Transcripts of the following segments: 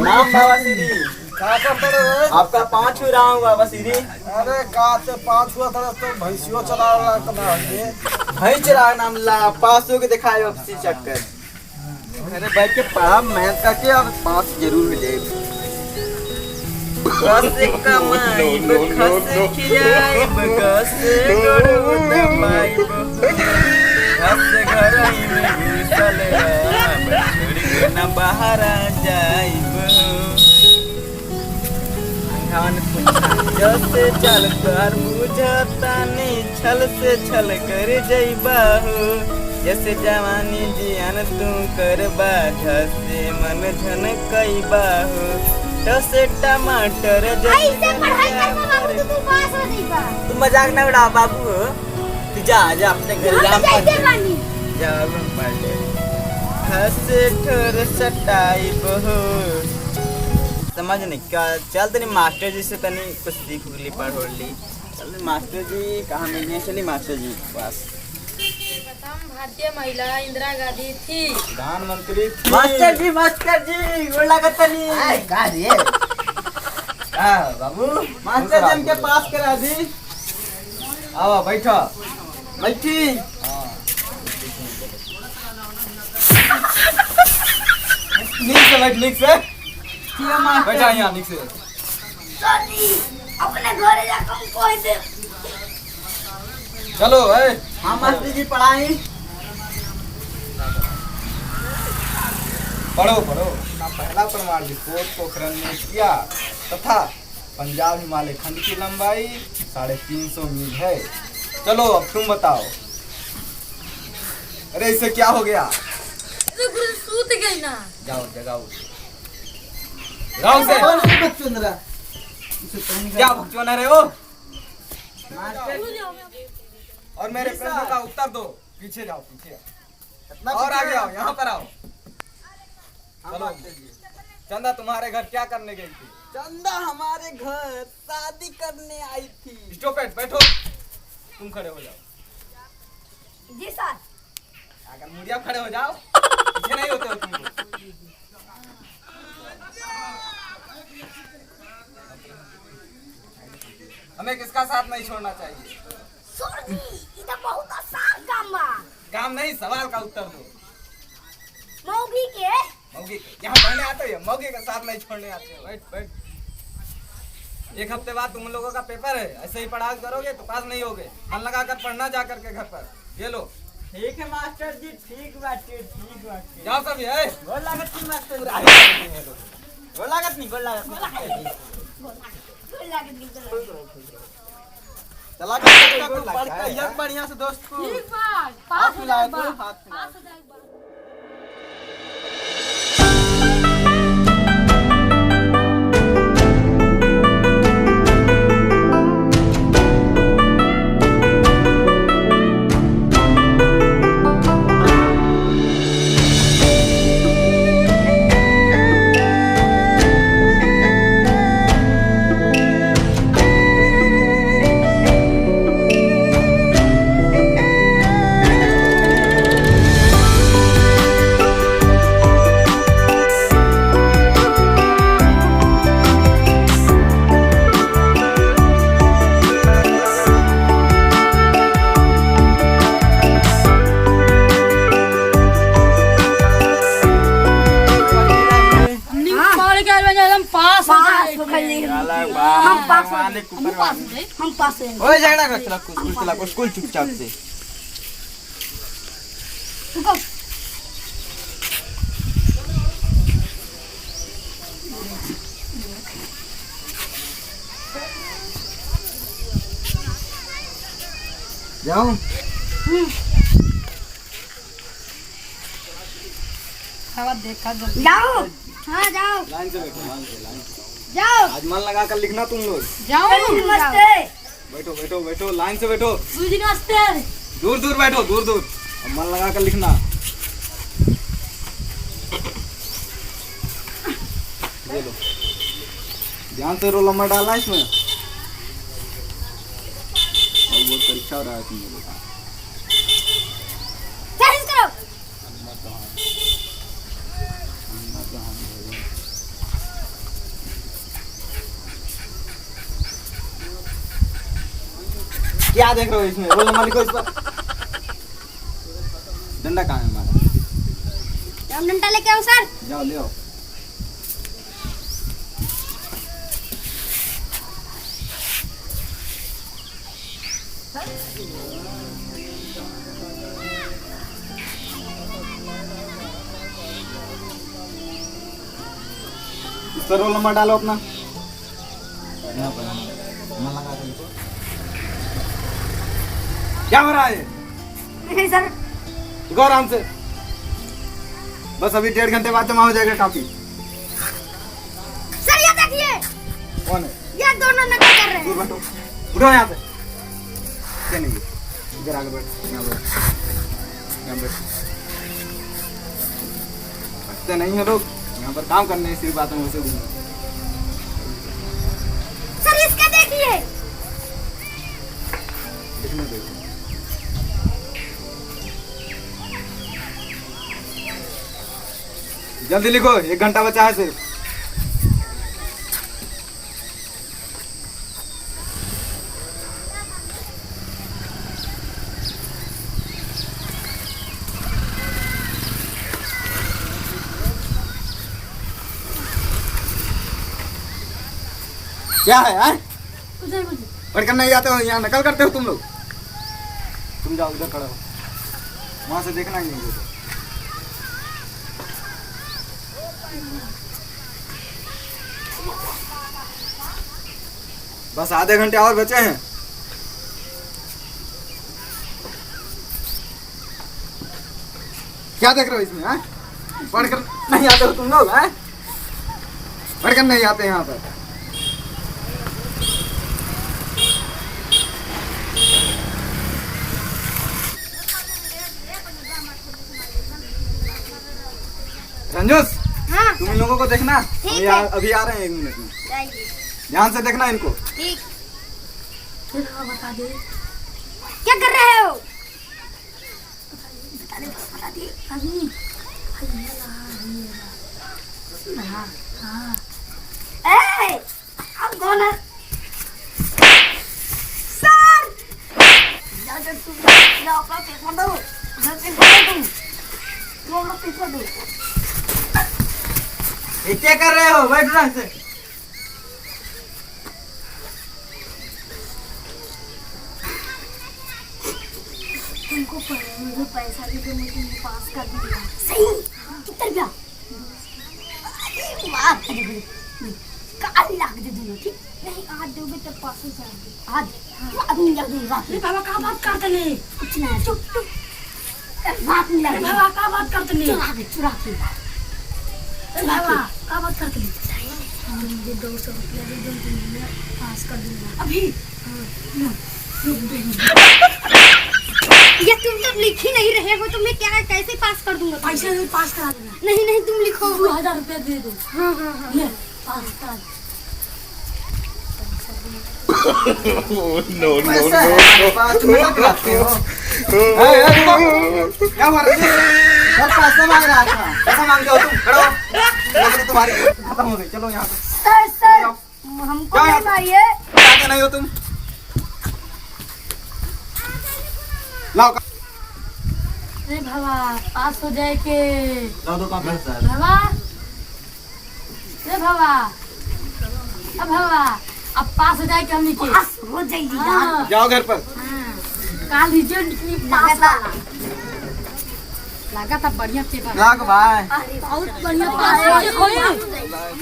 नाम बाबा श्री। क्या करते रहे? आपका 5 हुआ हूँ बाबा श्री। अरे का से 5 हुआ था तो भैंसियों चला रहा करना है। भाई चला नाम ला पास हो के दिखाए ऑफिसी चक्कर। अरे बैठ के पढ़ा मेहनत करके अब 5 जरूर मिले। कसे कमाई कसे खियाई कसे गोड़ दबाई कसे घर में घुसल छोड़ के न बाहर जाई जैसे चल कर बुझतानी छल से छल कर जइबा हो जैसे जवानी जियान तू कर बाधा से मन झन कइबा हो जैसे टमाटर जैसे तू मजाक ना उड़ा बाबू तू जा जा अपने घर जा पढ़ ले हंसे ठोर सटाई बहो समझ नहीं क्या चल तनी मास्टर जी से तनी कुछ सीख ली पढ़ ली। चल मास्टर जी कहाँ मिलने चली मास्टर जी पास। प्रथम भारतीय महिला इंदिरा गांधी थी। प्रधानमंत्री मास्टर जी गोला का तनी का रे बाबू मास्टर जी के पास करा दी। आओ बैठो बैठी। नीक से बैठा यहाँ निक से। अपने घरे जाकर कोई दे। चलो है हाँ मास्टर जी पढ़ाई पढ़ो अपना पहला प्रमाण रिपोर्ट पोखरण ने किया तथा पंजाब हिमालय खंड की लंबाई 350 मील है। चलो अब तुम बताओ। अरे इससे क्या हो गया? सूत गई ना। जाओ जगाओ से क्या भक्चोना रहे हो? और मेरे प्रश्नों का उत्तर दो। पीछे जाओ पीछे और आगे आओ यहाँ पर आओ। चलो चंदा तुम्हारे घर क्या करने गई थी? चंदा हमारे घर शादी करने आई थी। स्टॉप इट बैठो। तुम खड़े हो जाओ। जी सर। अगर मुड़िया खड़े हो जाओ पीछे नहीं होते हो तुम। हमें किसका साथ नहीं छोड़ना चाहिए? सर जी ये तो बहुत आसान काम बा। काम नहीं सवाल का उत्तर दो। मौगी के यहाँ पढ़ने आते हो मौगी का साथ नहीं छोड़ने आते हो। बैठ 1 हफ्ते बाद तुम लोगों का पेपर है। ऐसे ही पढ़ाई करोगे तो पास नहीं होगे। मन लगा कर पढ़ना जा करके घर पर। ये लो। ठीक है मास्टर जी ठीक बात जाओ सब है। गोल लागत नहीं मास्टर गोल लागत नहीं चला कर बढ़िया से दोस्त को हाथ मिलाओ तो हाथ मिलाओ। हम पास हैं। ओए झगड़ा कर चला स्कूल चुपचाप से। जाऊं देखा जाओ। हाँ जाओ लाइन से बैठो लाइन से जाओ। आज मन लगा कर लिखना तुम लोग। जाओ नमस्ते। बैठो लाइन से बैठो। नमस्ते। दूर बैठो दूर अब मन लगा कर लिखना। ये लो ध्यान से रोल नंबर डालना इसमें। और वो परीक्षा हो रहा है तुम लोगों का। क्या देख रहे हो इसमें? रोल नंबर लिखो इस पर। डंडा कहाँ है हमारा? हम डंडा लेके आओ सर। जाओ ले आओ। इस पर रोल नंबर डालो अपना। यहाँ पर मन लगा के लिखो। क्या हो रहा है? नहीं सर। लिखो आराम से। बस अभी 1.5 घंटे बाद जमा हो जाएगा कॉपी। सर ये देखिए, कौन है? ये दोनों नकल कर रहे दूर हैं। बैठो, उठो यहाँ से। क्या नहीं, इधर आगे बैठ, यहाँ बैठ, यहाँ बैठ। बैठते नहीं है लोग, यहाँ पर काम करने सिर्फ बातों में से घूमना। सर इसका देखिए। देखने दो। जल्दी लिखो, 1 घंटा बचा है सिर्फ। क्या है यार? पढ़कर नहीं आते हो, यहाँ नकल करते हो तुम लोग। तुम जाओ इधर खड़ा हो, वहां से देखना ही नहीं मुझे। बस आधे घंटे और बचे हैं। क्या देख रहे हो इसमें? हैं? पढ़कर नहीं आते हो तुम लोग? हैं? पढ़कर नहीं आते यहाँ पर। संजोस, हाँ तुम इन लोगों को देखना। ठीक अभी है। अभी आ रहे हैं 1 मिनट में। जाइए। ध्यान से देखना इनको। ठीक। बता दे क्या कर रहे हो? बता दे अभी। ए, अब कौन है? सर जाकर तुम जाओ अपना पेपर दो। उधर पेपर दो तुम अपना पेपर दो। ये क्या कर रहे हो? बैठ रहा से। तुमको मुझे पैसा भी दो, मैं तुमको पास कर दूंगा। सही कितना रुपया? अरे वाह, काल लाख दे दूंगा। ठीक नहीं, आज दोगे तो पास हो जाएंगे। आज अभी लग दूंगा। अरे बाबा का बात करते ले? कुछ ना, चुप चुप। रात में अरे लग बाबा का बात करते ले? चुरा के अरे बाबा का बात करते ले? मुझे 200 रुपया दे दो, मैं पास कर दूंगा। अभी ये तुम तो लिख ही नहीं रहे हो, तो मैं क्या कैसे पास कर दूंगा? पैसे दे, पास करा देना। नहीं नहीं, तुम लिखो। 2000 रुपया दे दो। हाँ हाँ हाँ। ले पास करा दे। तुम्हें खिलाते हो? क्या हुआ? सर पैसा मांग रहा था। पैसा मांगते हो तुम? खड़ो। नौकरी तुम्हारी खत्म हो गई। चलो यहाँ से। सर हमको नहीं मारिए। जाते नहीं हो तुम? लाओ अरे बाबा पास हो जाए के। लाओ दो कॉपी। बाबा अरे बाबा, अब बाबा अब पास हो जाए के हमने के। पास हो जाएगी यार। हाँ, जाओ घर पर। काल रिजल्ट निकली पास वाला। लगा था बढ़िया पेपर। लाग भाई। बहुत बढ़िया पास हो गए।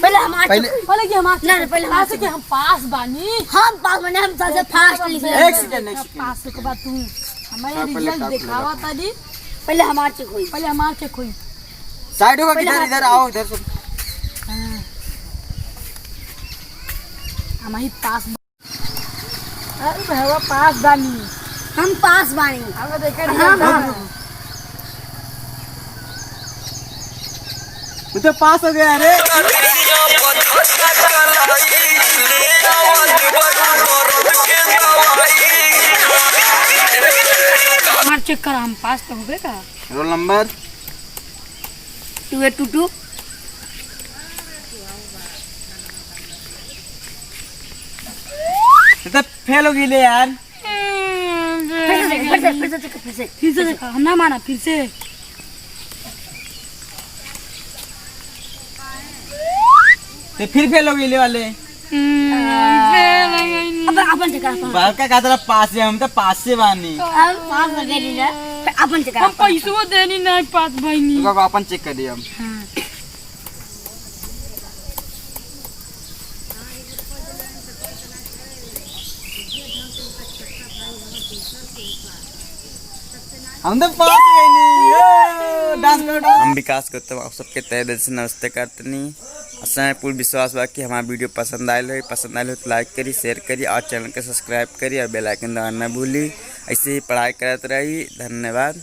पहले हमारे पहले कि हमारे नहीं, पहले हमारे पास के हम पास बानी। हम पास बने, हम सबसे फास्ट लिख रहे एक सेकंड, एक सेकंड। पास के बाद तू हमारे पहले रिजल्ट कापी दिखावा था दी। पहले हमारे चेक हुई। पहले हमारे चेक हुई। साइड होगा किधर? इधर आओ, इधर से। हमारी पास। अरे भैया पास बानी। हम पास बानी। हम देखे तू तो पास हो गया रे। हमारे चेक करा, हम पास तो हो गए का। Roll number 2822। तो फेल हो गई ले यार। फिर से देखा, हम ना माना फिर से। तो फिर फेल हो गई ले वाले। अब अपन से करा, बालका का तरह पास है, हम तो पास से बानी। पास हो गए लीला, अपन से करा। हम पैसो देनी नहीं पास भाई नी। तो अपन चेक कर दिया हम। हम तो पास हो गए नहीं। डांस करो। हम विकास गौतम आप सबके तहे दिल से नमस्ते करते नहीं। असल पूर्ण विश्वास बा कि हमारा वीडियो पसंद आयल हो तो लाइक करी, शेयर करी और चैनल के सब्सक्राइब करी और बेल आइकन दबाना ना भूली। ऐसे ही पढ़ाई करते रही। धन्यवाद।